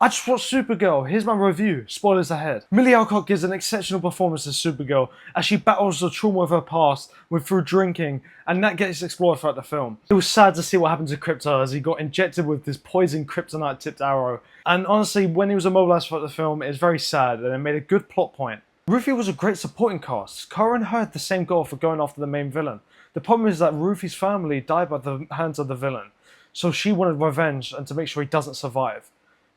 I just watched Supergirl, here's my review, spoilers ahead. Millie Alcock gives an exceptional performance as Supergirl as she battles the trauma of her past through drinking, and that gets explored throughout the film. It was sad to see what happened to Krypto as he got injected with this poison kryptonite tipped arrow, and honestly when he was immobilized throughout the film it's very sad and it made a good plot point. Ruthie was a great supporting cast. Kara and her had the same goal for going after the main villain. The problem is that Ruthie's family died by the hands of the villain, so she wanted revenge and to make sure he doesn't survive.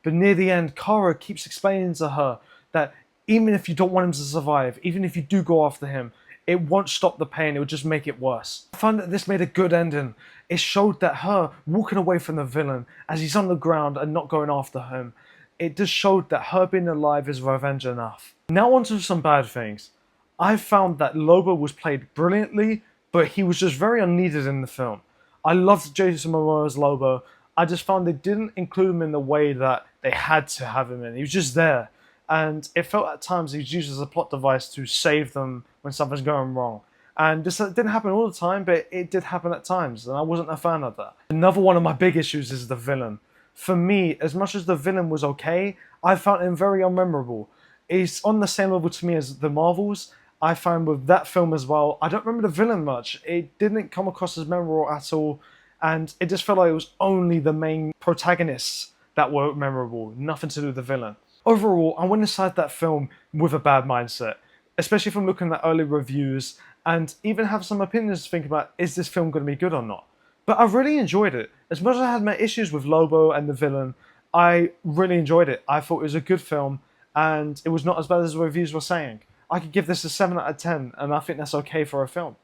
But near the end, Kara keeps explaining to her that even if you don't want him to survive, even if you do go after him, it won't stop the pain, it will just make it worse. I found that this made a good ending. It showed that her walking away from the villain as he's on the ground and not going after him, it just showed that her being alive is revenge enough. Now on to some bad things. I found that Lobo was played brilliantly, but he was just very unneeded in the film. I loved Jason Momoa's Lobo. I just found they didn't include him in the way that they had to have him in. He was just there. And it felt at times he was used as a plot device to save them when something's going wrong. And this didn't happen all the time, but it did happen at times, and I wasn't a fan of that. Another one of my big issues is the villain. For me, as much as the villain was okay, I found him very unmemorable. He's on the same level to me as the Marvels. I found with that film as well, I don't remember the villain much. It didn't come across as memorable at all, and it just felt like it was only the main protagonists that were memorable, nothing to do with the villain. Overall, I went inside that film with a bad mindset, especially from looking at early reviews and even have some opinions to think about, is this film going to be good or not? But I really enjoyed it. As much as I had my issues with Lobo and the villain, I really enjoyed it. I thought it was a good film and it was not as bad as the reviews were saying. I could give this a 7 out of 10 and I think that's okay for a film.